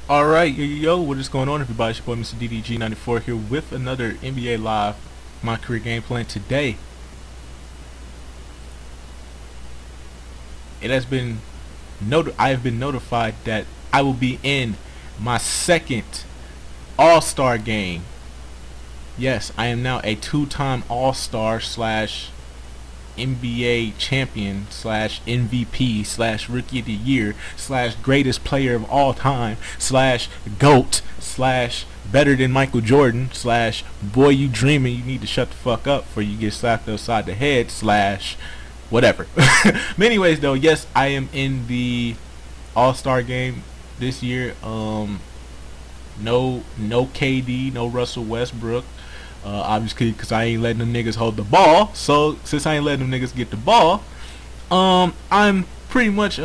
Alright, yo, what is going on, everybody? It's your boy Mr. DDG94 here with another NBA Live My Career Game Plan. Today, it has been I have been notified that I will be in my second All-Star game. Yes, I am now a two-time All-Star slash NBA champion slash MVP slash rookie of the year slash greatest player of all time slash GOAT slash better than Michael Jordan slash boy you dreaming you need to shut the fuck up before you get slapped upside the head slash whatever. But anyways though, yes, I am in the All-Star game this year. No KD, no Russell Westbrook. Obviously, because I ain't letting them niggas hold the ball. So, since I ain't letting them niggas get the ball, I'm pretty much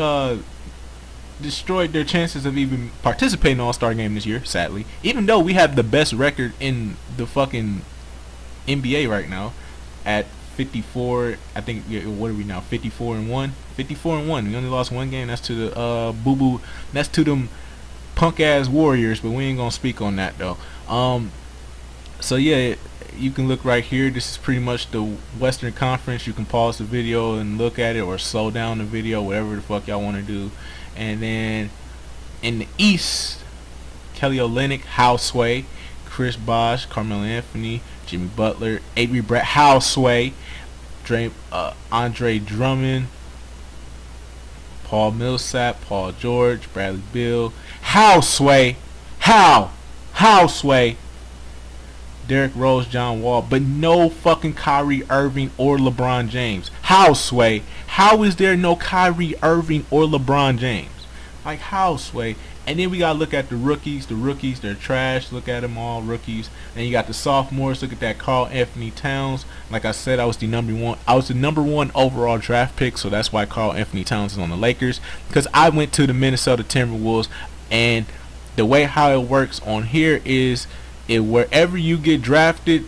destroyed their chances of even participating in the All-Star game this year, sadly. Even though we have the best record in the fucking NBA right now at 54, I think, what are we now, 54-1? 54-1. We only lost one game. That's to the, boo-boo, that's to them punk-ass Warriors, but we ain't gonna speak on that, though. So yeah, you can look right here. This is pretty much the Western Conference. You can pause the video and look at it, or slow down the video, whatever the fuck y'all want to do. And then in the East, Kelly Olynyk, Houseway, Chris Bosh, Carmelo Anthony, Jimmy Butler, Avery Brett, Houseway, Andre Drummond, Paul Millsap, Paul George, Bradley Beal, Houseway, Houseway, Derrick Rose, John Wall, but no fucking Kyrie Irving or LeBron James. Houseway, how is there no Kyrie Irving or LeBron James? Like, Houseway. And then we gotta look at the rookies. The rookies, they're trash. Look at them all, rookies. And you got the sophomores. Look at that Karl Anthony Towns. Like I said, I was the number one overall draft pick, so that's why Karl Anthony Towns is on the Lakers. Because I went to the Minnesota Timberwolves, and the way how it works on here is, wherever you get drafted,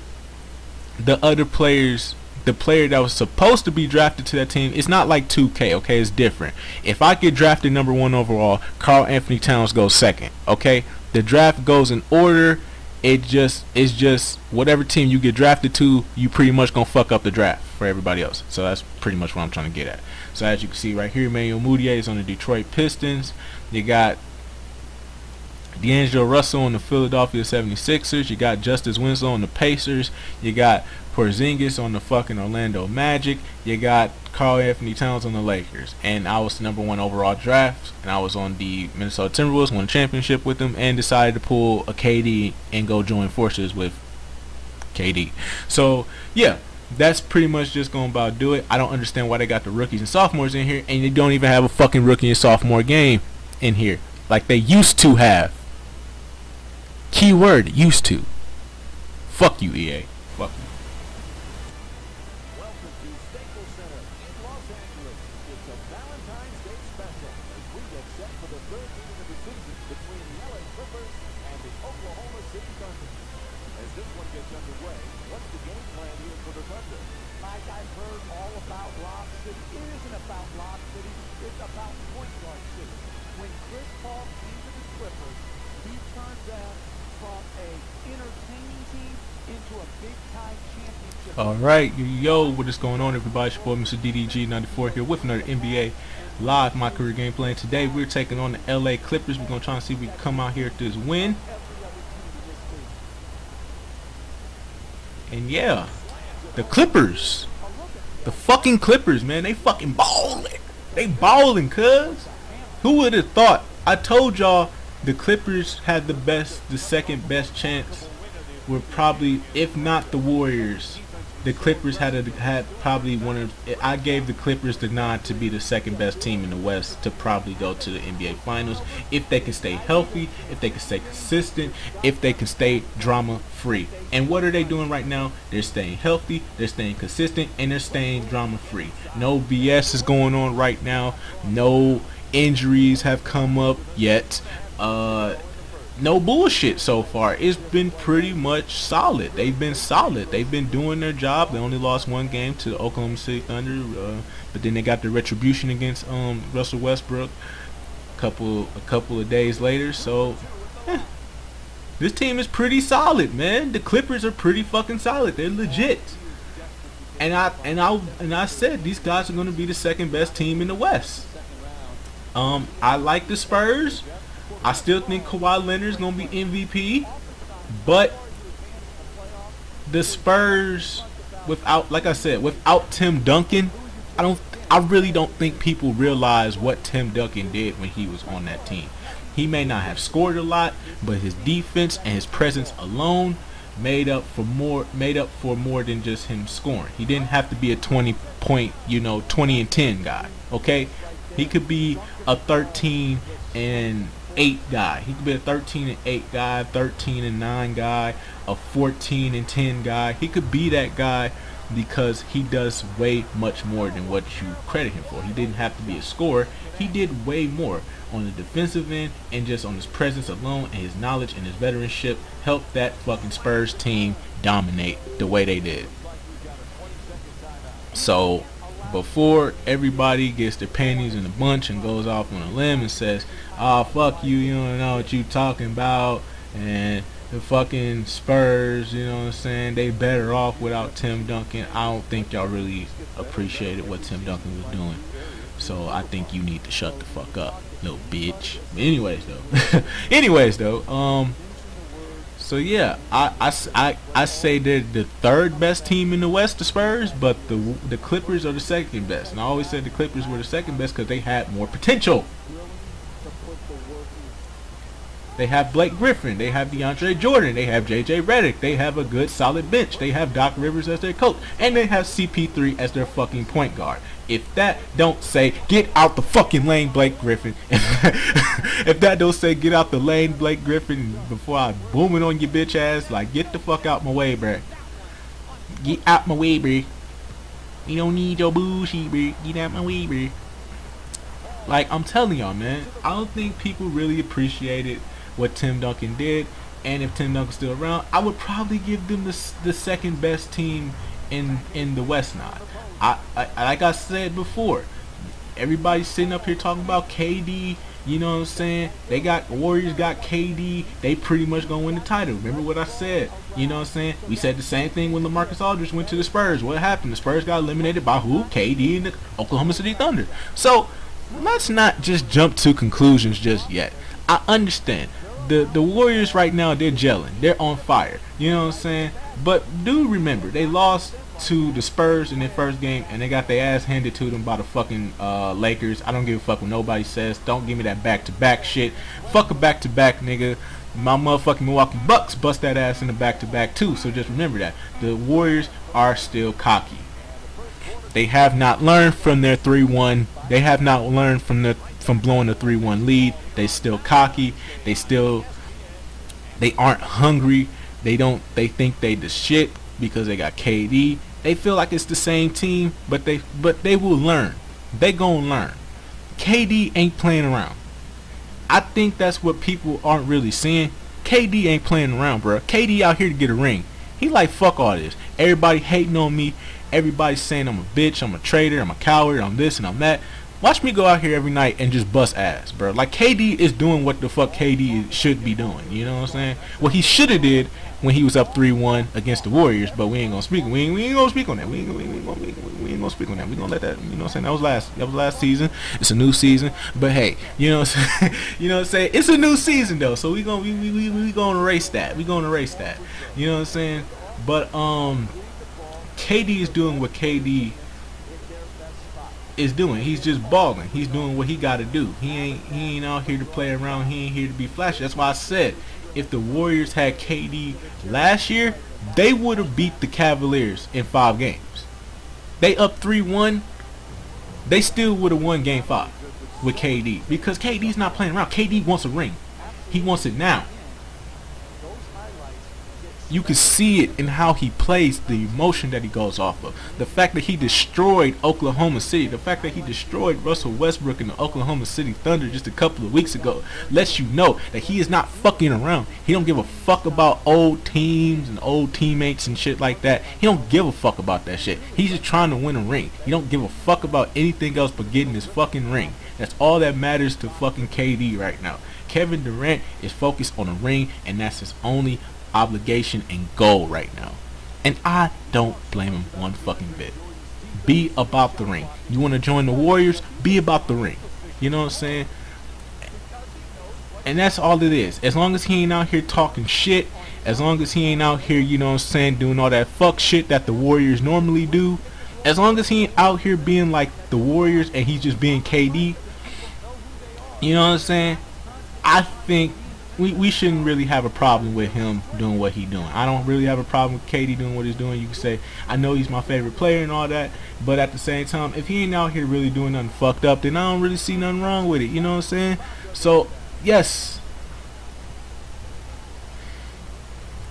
the other players, the player that was supposed to be drafted to that team, it's not like 2K, okay? It's different. If I get drafted number 1 overall, Karl Anthony Towns goes second, okay? The draft goes in order. It's just whatever team you get drafted to, you pretty much gonna fuck up the draft for everybody else. So that's pretty much what I'm trying to get at. So as you can see right here, Emmanuel Mudiay is on the Detroit Pistons. You got D'Angelo Russell on the Philadelphia 76ers. You got Justice Winslow on the Pacers. You got Porzingis on the fucking Orlando Magic. You got Karl Anthony Towns on the Lakers. And I was the number 1 overall draft, and I was on the Minnesota Timberwolves, won a championship with them, and decided to pull a KD and go join forces with KD. So yeah, that's pretty much just going to about do it. I don't understand why they got the rookies and sophomores in here, and they don't even have a fucking rookie and sophomore game in here like they used to have. Keyword, used to. Fuck you, EA. Fuck you. Welcome to Staples Center in Los Angeles. It's a Valentine's Day special as we get set for the third meeting of the season between the LA Clippers and the Oklahoma City Thunder. As this one gets underway, what's the game plan here for the Thunder? Mike, I've heard all about Lob City. It isn't about Lob City. It's about Point Guard City. When Chris Paul came to the Clippers, he turned them from a entertaining team into a big-time championship. Alright, yo, what is going on, everybody? It's your boy Mr. DDG94 here with another NBA Live My Career Game Plan. Today we're taking on the LA Clippers. We're going to try and see if we can come out here with this win. And yeah, the Clippers. The fucking Clippers, man. They fucking balling. They balling, cuz. Who would have thought? I told y'all the Clippers had the second best chance. Were probably, if not the Warriors, the Clippers had probably one of. I gave the Clippers the nod to be the second best team in the West to probably go to the NBA Finals if they can stay healthy, if they can stay consistent, if they can stay drama free. And what are they doing right now? They're staying healthy, they're staying consistent, and they're staying drama free. No BS is going on right now. No injuries have come up yet. No bullshit so far. It's been pretty much solid. They've been solid. They've been doing their job. They only lost one game to the Oklahoma City Thunder, but then they got the retribution against Russell Westbrook a couple of days later. So This team is pretty solid, man. The Clippers are pretty fucking solid. They're legit. And I said these guys are going to be the second best team in the West. I like the Spurs. I still think Kawhi Leonard is going to be MVP, but the Spurs, without, like I said, without Tim Duncan, I really don't think people realize what Tim Duncan did when he was on that team. He may not have scored a lot, but his defense and his presence alone made up for more than just him scoring. He didn't have to be a 20-point, 20 and 10 guy. Okay, he could be a 13 and 8 guy. He could be a 13 and 8 guy, 13 and 9 guy, a 14 and 10 guy. He could be that guy because he does way much more than what you credit him for. He didn't have to be a scorer. He did way more on the defensive end, and just on his presence alone and his knowledge and his veteranship helped that fucking Spurs team dominate the way they did. So before everybody gets their panties in a bunch and goes off on a limb and says, "Oh, fuck you, you don't know what you talking about," and the fucking Spurs, you know what I'm saying, they better off without Tim Duncan, I don't think y'all really appreciated what Tim Duncan was doing. So I think you need to shut the fuck up, little bitch. Anyways though, so yeah, I say they're the third best team in the West, the Spurs, but the Clippers are the second best. And I always said the Clippers were the second best because they had more potential. They have Blake Griffin, they have DeAndre Jordan, they have JJ Redick, they have a good solid bench, they have Doc Rivers as their coach, and they have CP3 as their fucking point guard. If that don't say get out the fucking lane, Blake Griffin, if that don't say get out the lane, Blake Griffin, before I boom it on your bitch ass, like get the fuck out my way, bruh. Get out my way, bruh. We don't need your bullshit, bruh. Get out my way, bruh. Like, I'm telling y'all, man, I don't think people really appreciated what Tim Duncan did, and if Tim Duncan's still around, I would probably give them the second best team in the West now. I like I said before, everybody's sitting up here talking about KD, you know what I'm saying? Warriors got KD, they pretty much gonna win the title. Remember what I said? You know what I'm saying? We said the same thing when LaMarcus Aldridge went to the Spurs. What happened? The Spurs got eliminated by who? KD and the Oklahoma City Thunder. So let's not just jump to conclusions just yet. I understand. The Warriors right now, they're gelling. They're on fire. You know what I'm saying? But do remember, they lost to the Spurs in their first game, and they got their ass handed to them by the fucking Lakers. I don't give a fuck what nobody says. Don't give me that back-to-back shit. Fuck a back-to-back, nigga. My motherfucking Milwaukee Bucks bust that ass in the back-to-back too. So just remember that. The Warriors are still cocky. They have not learned from their 3-1. They have not learned from blowing the 3-1 lead. They still cocky. They aren't hungry. They think they the shit because they got KD. They feel like it's the same team, but they will learn. They gonna learn. KD ain't playing around. I think that's what people aren't really seeing. KD ain't playing around, bro. KD out here to get a ring. He like, fuck all this. Everybody hating on me. Everybody's saying I'm a bitch, I'm a traitor, I'm a coward, I'm this and I'm that. Watch me go out here every night and just bust ass, bro. Like, KD is doing what the fuck KD should be doing. You know what I'm saying? What he should have did when he was up 3-1 against the Warriors, but we ain't gonna speak. We ain't gonna speak on that. We ain't gonna speak on that. We gonna let that. You know what I'm saying? That was last season. It's a new season. But hey, you know what I'm saying? You know what I'm saying? It's a new season though, so we gonna erase that. We gonna erase that. You know what I'm saying? But KD is doing what KD is doing. He's just balling. He's doing what he got to do. He ain't out here to play around. He ain't here to be flashy. That's why I said if the Warriors had KD last year, they would have beat the Cavaliers in 5 games. They up 3-1. They still would have won Game 5 with KD because KD's not playing around. KD wants a ring. He wants it now. You can see it in how he plays, the emotion that he goes off of. The fact that he destroyed Oklahoma City, the fact that he destroyed Russell Westbrook and the Oklahoma City Thunder just a couple of weeks ago lets you know that he is not fucking around. He don't give a fuck about old teams and old teammates and shit like that. He don't give a fuck about that shit. He's just trying to win a ring. He don't give a fuck about anything else but getting his fucking ring. That's all that matters to fucking KD right now. Kevin Durant is focused on a ring, and that's his only obligation and goal right now. And I don't blame him one fucking bit. Be about the ring. You want to join the Warriors? Be about the ring. You know what I'm saying? And that's all it is. As long as he ain't out here talking shit, as long as he ain't out here, you know what I'm saying, doing all that fuck shit that the Warriors normally do, as long as he ain't out here being like the Warriors and he's just being KD, you know what I'm saying, I think we shouldn't really have a problem with him doing what he's doing. I don't really have a problem with KD doing what he's doing. You can say, I know he's my favorite player and all that, but at the same time, if he ain't out here really doing nothing fucked up, then I don't really see nothing wrong with it. You know what I'm saying? So, yes,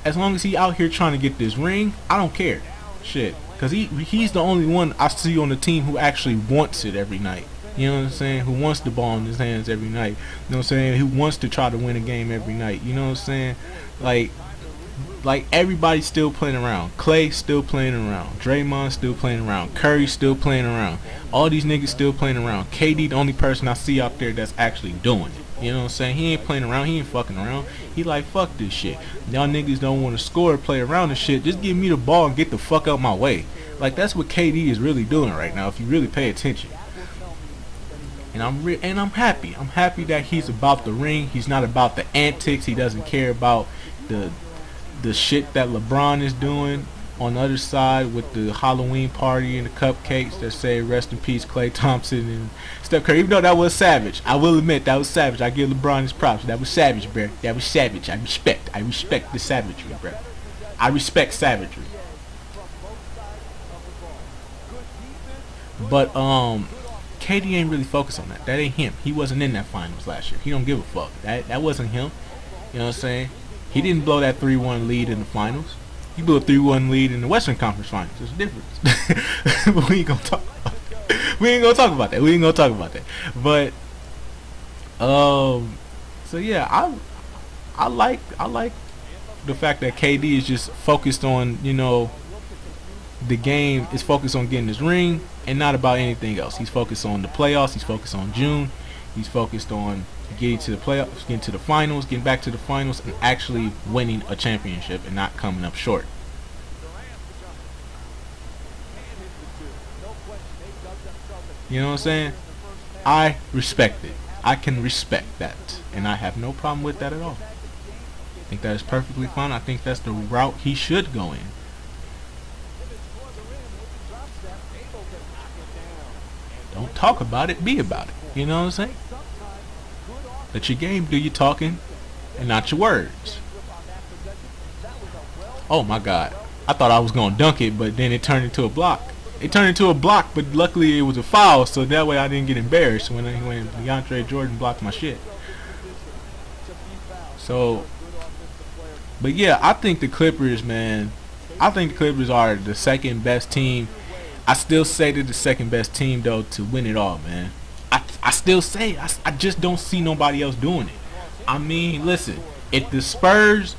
as long as he out here trying to get this ring, I don't care. Shit. Because he's the only one I see on the team who actually wants it every night. You know what I'm saying? Who wants the ball in his hands every night. You know what I'm saying? Who wants to try to win a game every night. You know what I'm saying? Like everybody's still playing around. Clay still playing around. Draymond still playing around. Curry still playing around. All these niggas still playing around. KD the only person I see out there that's actually doing it. You know what I'm saying? He ain't playing around. He ain't fucking around. He like, fuck this shit. Y'all niggas don't want to score or play around and shit. Just give me the ball and get the fuck out my way. Like, that's what KD is really doing right now if you really pay attention. And I'm happy. I'm happy that he's about the ring. He's not about the antics. He doesn't care about the shit that LeBron is doing on the other side with the Halloween party and the cupcakes that say rest in peace Klay Thompson and Steph Curry. Even though that was savage, I will admit that was savage. I give LeBron his props. That was savage, bro. That was savage. I respect the savagery, bro. I respect savagery. But KD ain't really focused on that. That ain't him. He wasn't in that finals last year. He don't give a fuck. That wasn't him. You know what I'm saying? He didn't blow that 3-1 lead in the finals. He blew a 3-1 lead in the Western Conference Finals. There's a difference. But we ain't gonna talk about that. We ain't gonna talk about that. But so yeah, I like the fact that KD is just focused on, you know, the game is focused on getting his ring and not about anything else. He's focused on the playoffs. He's focused on June. He's focused on getting to the playoffs, getting to the finals, getting back to the finals, and actually winning a championship and not coming up short. You know what I'm saying? I respect it. I can respect that, and I have no problem with that at all. I think that is perfectly fine. I think that's the route he should go in. Don't talk about it, be about it. You know what I'm saying? Let your game do your talking and not your words. Oh my God. I thought I was going to dunk it, but then it turned into a block. It turned into a block, but luckily it was a foul, so that way I didn't get embarrassed when DeAndre Jordan blocked my shit. So, but yeah, I think the Clippers, man, I think the Clippers are the second best team. I still say they're the second best team, though, to win it all, man. I still say, I just don't see nobody else doing it. I mean, listen, if the Spurs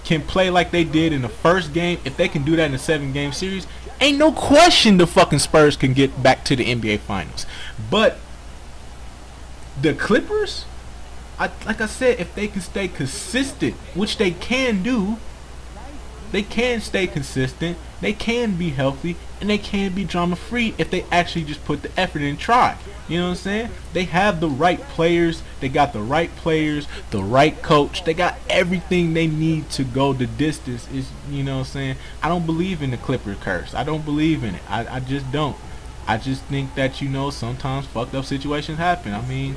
can play like they did in the first game, if they can do that in a 7-game series, ain't no question the fucking Spurs can get back to the NBA Finals. But the Clippers, like I said, if they can stay consistent, which they can do, they can stay consistent, they can be healthy, and they can be drama-free if they actually just put the effort in and try. You know what I'm saying? They have the right players, they got the right players, the right coach, they got everything they need to go the distance. Is, you know what I'm saying? I don't believe in the Clipper curse. I don't believe in it. I just don't. I just think that, you know, sometimes fucked up situations happen. I mean,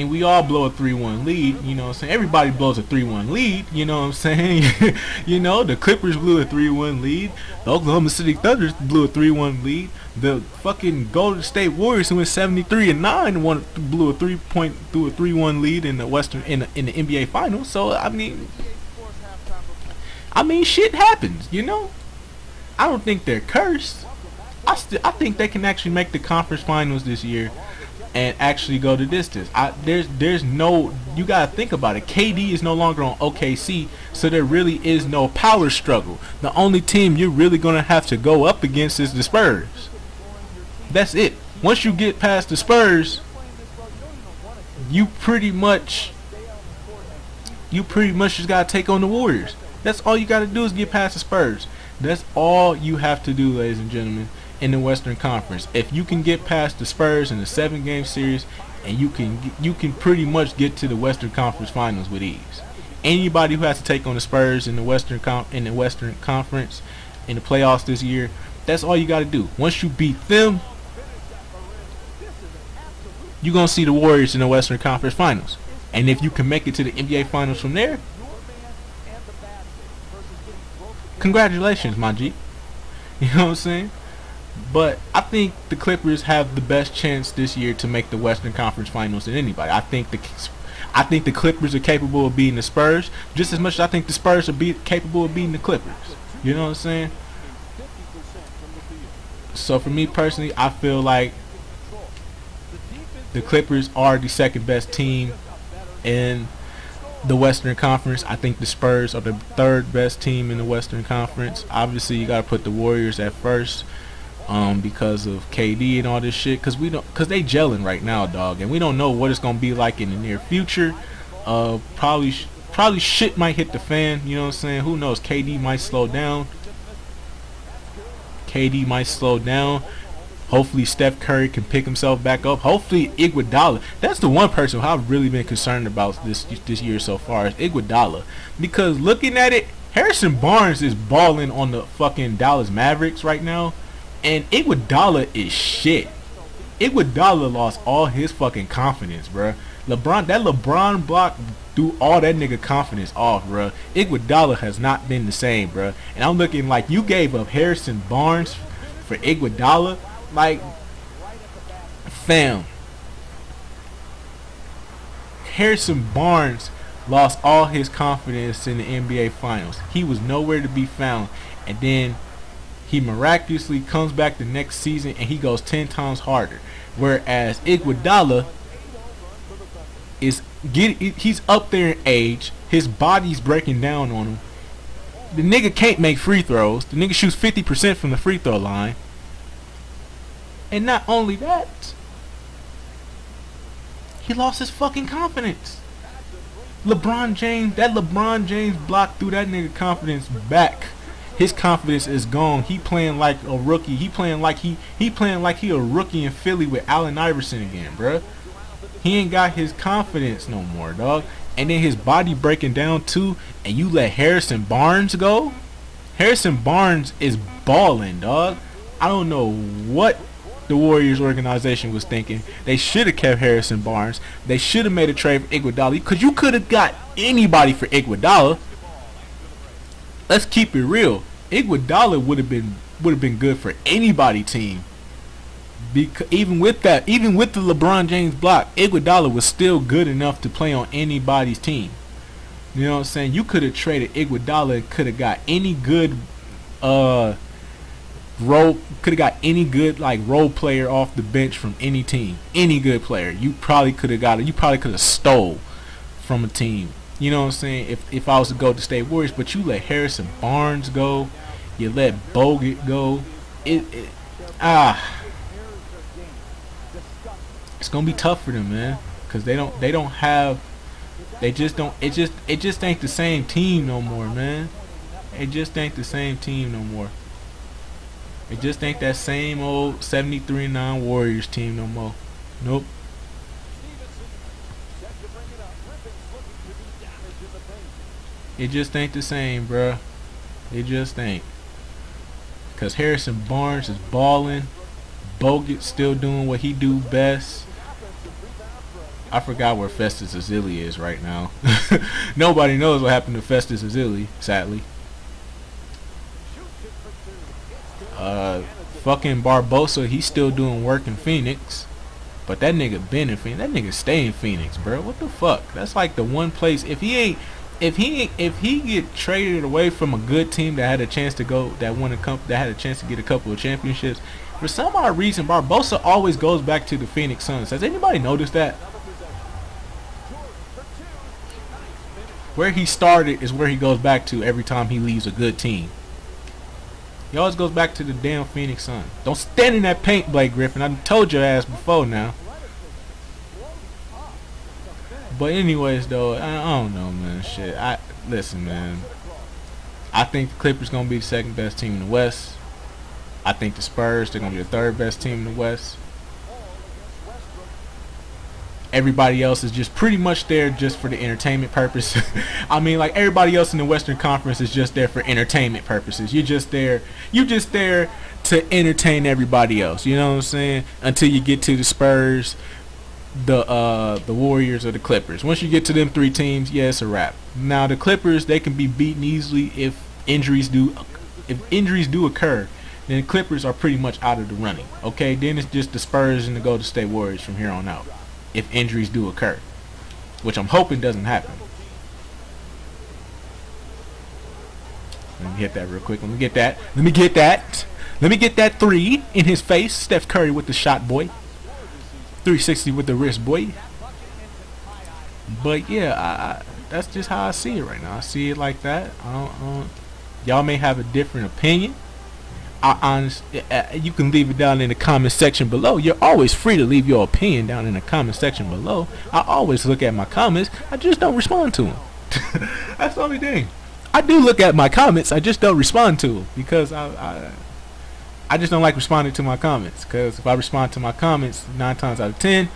we all blow a 3-1 lead, you know what I'm saying? Everybody blows a 3-1 lead, you know what I'm saying? You know, the Clippers blew a 3-1 lead. The Oklahoma City Thunder blew a 3-1 lead. The fucking Golden State Warriors, who went 73-9, blew a 3-1 lead in the NBA Finals. So I mean, shit happens, you know? I don't think they're cursed. I think they can actually make the conference finals this year and actually go the distance. There's no, you gotta think about it. KD is no longer on OKC, so there really is no power struggle. The only team you're really gonna have to go up against is the Spurs. That's it. once you get past the Spurs, you pretty much just gotta take on the Warriors. That's all you gotta do is get past the Spurs. That's all you have to do, ladies and gentlemen, in the Western Conference. If you can get past the Spurs in the 7-game series, and you can pretty much get to the Western Conference Finals with ease. Anybody who has to take on the Spurs in the Western Conference in the playoffs this year, that's all you got to do. Once you beat them, you're going to see the Warriors in the Western Conference Finals. And if you can make it to the NBA Finals from there, congratulations, my G. You know what I'm saying? But I think the Clippers have the best chance this year to make the Western Conference Finals than anybody. I think the Clippers are capable of beating the Spurs just as much as I think the Spurs are capable of beating the Clippers. You know what I'm saying? So for me personally, I feel like the Clippers are the second best team in the Western Conference. I think the Spurs are the third best team in the Western Conference. Obviously, you gotta put the Warriors at first, because of KD and all this shit. Cause they gelling right now, dog, and we don't know what it's gonna be like in the near future. Probably shit might hit the fan. You know what I'm saying? Who knows? KD might slow down. Hopefully Steph Curry can pick himself back up. Hopefully Iguodala. That's the one person who I've really been concerned about this year so far is Iguodala. Because looking at it, Harrison Barnes is balling on the fucking Dallas Mavericks right now. And Iguodala is shit. Iguodala lost all his fucking confidence, bruh. LeBron block threw all that nigga confidence off, bruh. Iguodala has not been the same, bruh. And I'm looking like you gave up Harrison Barnes for Iguodala. Like, fam, Harrison Barnes lost all his confidence in the NBA Finals. He was nowhere to be found. And then he miraculously comes back the next season and he goes 10 times harder. Whereas Iguodala he's up there in age. His body's breaking down on him. The nigga can't make free throws. The nigga shoots 50% from the free throw line. And not only that, he lost his fucking confidence. LeBron James block threw that nigga confidence back. His confidence is gone. He playing like a rookie. He playing like he a rookie in Philly with Allen Iverson again, bruh. He ain't got his confidence no more, dog. And then his body breaking down too. And you let Harrison Barnes go? Harrison Barnes is balling, dog. I don't know what the Warriors organization was thinking. They should have kept Harrison Barnes. They should have made a trade for Iguodala, because you could have got anybody for Iguodala. Let's keep it real. Iguodala would have been good for anybody team. Because even with the LeBron James block, Iguodala was still good enough to play on anybody's team. You know what I'm saying? You could have traded Iguodala and could have got any good role player off the bench from any team. Any good player. You probably could have stole from a team. You know what I'm saying? If I was to go to State Warriors, but you let Harrison Barnes go, you let Bogut go. It's gonna be tough for them, man, because it just ain't the same team no more, man. It just ain't the same team no more. It just ain't that same old 73-9 Warriors team no more. Nope. It just ain't the same, bruh. It just ain't. Because Harrison Barnes is balling. Bogut's still doing what he do best. I forgot where Festus Ezeli is right now. Nobody knows what happened to Festus Ezeli, sadly. Fucking Barbosa, he's still doing work in Phoenix. But that nigga been in Phoenix. That nigga stay in Phoenix, bro. What the fuck? That's like the one place. If he get traded away from a good team that had a chance to go, that had a chance to get a couple of championships, for some odd reason Barbosa always goes back to the Phoenix Suns. Has anybody noticed that? Where he started is where he goes back to every time he leaves a good team. It always goes back to the damn Phoenix Suns. Don't stand in that paint, Blake Griffin. I told your ass before now. But anyways, though, I don't know, man. Shit. Listen, man. I think the Clippers gonna be the second best team in the West. I think the Spurs, they're gonna be the third best team in the West. Everybody else is just pretty much there just for the entertainment purpose. I mean, like, everybody else in the Western Conference is just there for entertainment purposes. You're just there to entertain everybody else. You know what I'm saying? Until you get to the Spurs, the Warriors, or the Clippers. Once you get to them three teams, yeah, it's a wrap. Now the Clippers, they can be beaten easily if injuries do occur. Then the Clippers are pretty much out of the running. Okay, then it's just the Spurs and the Golden State Warriors from here on out, if injuries do occur, which I'm hoping doesn't happen. Let me hit that real quick. Let me get that three in his face. Steph Curry with the shot, boy. 360 with the wrist, boy. But yeah, that's just how I see it right now. I see it like that. Y'all may have a different opinion. You can leave it down in the comment section below. You're always free to leave your opinion down in the comment section below. I always look at my comments. I just don't respond to them. That's the only thing. I do look at my comments. I just don't respond to them because I just don't like responding to my comments. Because if I respond to my comments, 9 times out of 10,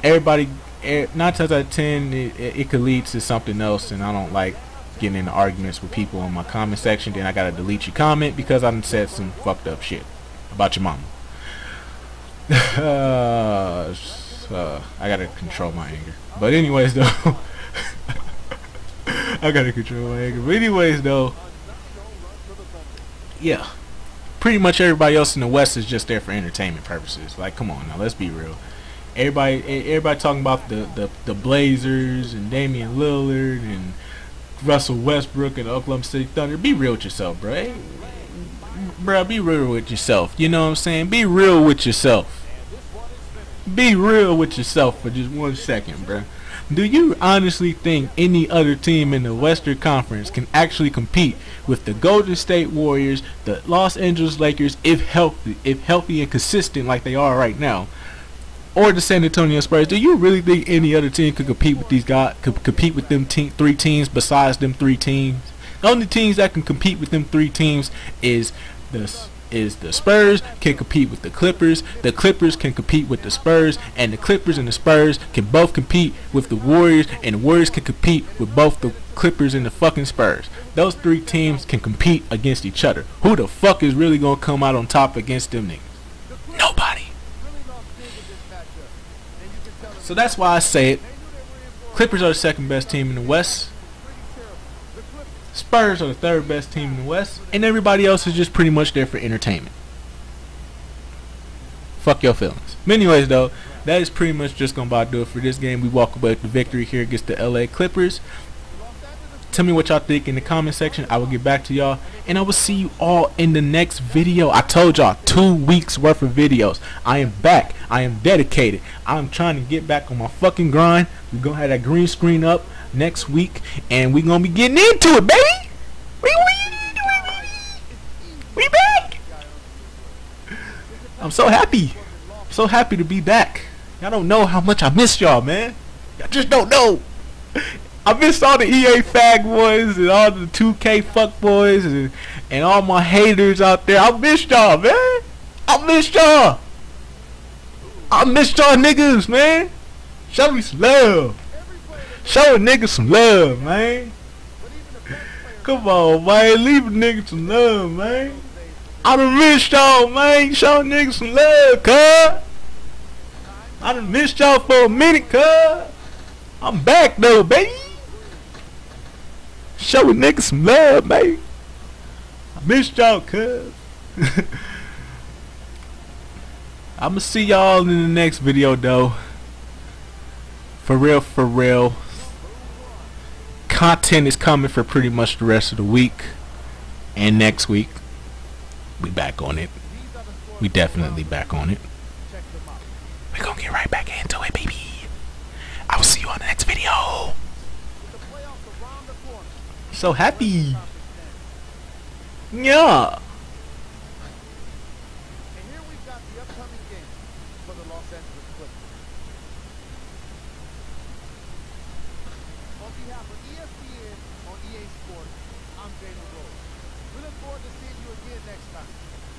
9 times out of 10, it could lead to something else, and I don't like getting into arguments with people in my comment section. Then I gotta delete your comment because I done said some fucked up shit about your mama. I gotta control my anger. But anyways, though, I gotta control my anger. But anyways, though, yeah, pretty much everybody else in the West is just there for entertainment purposes. Like, come on now, let's be real. Everybody talking about the Blazers and Damian Lillard and Russell Westbrook and the Oklahoma City Thunder. Be real with yourself, bro. Bro, be real with yourself. You know what I'm saying? Be real with yourself. Be real with yourself for just 1 second, bro. Do you honestly think any other team in the Western Conference can actually compete with the Golden State Warriors, the Los Angeles Lakers, if healthy and consistent like they are right now, or the San Antonio Spurs? Do you really think any other team could compete with these guys? Could compete with them three teams besides them 3 teams? The only teams that can compete with them 3 teams is the Spurs can compete with the Clippers. The Clippers can compete with the Spurs, and the Clippers and the Spurs can both compete with the Warriors, and the Warriors can compete with both the Clippers and the fucking Spurs. Those 3 teams can compete against each other. Who the fuck is really gonna come out on top against them niggas? Nobody. So that's why I say it. Clippers are the second best team in the West. Spurs are the third best team in the West. And everybody else is just pretty much there for entertainment. Fuck your feelings. But anyways, though, that is pretty much just going to about do it for this game. We walk away with the victory here against the LA Clippers. Tell me what y'all think in the comment section. I will get back to y'all, and I will see you all in the next video. I told y'all 2 weeks worth of videos. I am back. I am dedicated. I'm trying to get back on my fucking grind. We're gonna have that green screen up next week, and we're gonna be getting into it, baby. We back. I'm so happy. I'm so happy to be back. Y'all don't know how much I miss y'all, man. Y'all just don't know. I missed all the EA fag boys and all the 2K fuck boys and all my haters out there. I missed y'all, man. I missed y'all. I missed y'all niggas, man. Show me some love. Show a nigga some love, man. Come on, man. Leave a nigga some love, man. I done missed y'all, man. Show a nigga some love, cuz. I done missed y'all for a minute, cuz. I'm back, though, baby. Show a nigga some love, baby. I missed y'all, cuz. I'ma see y'all in the next video, though. For real, for real. Content is coming for pretty much the rest of the week. And next week, we back on it. We definitely back on it. We're gonna get right back into it, baby. I will see you on the next video. So happy. Yeah. for ESPN on EA Sports, I'm Jalen Rose. We look forward to seeing you again next time.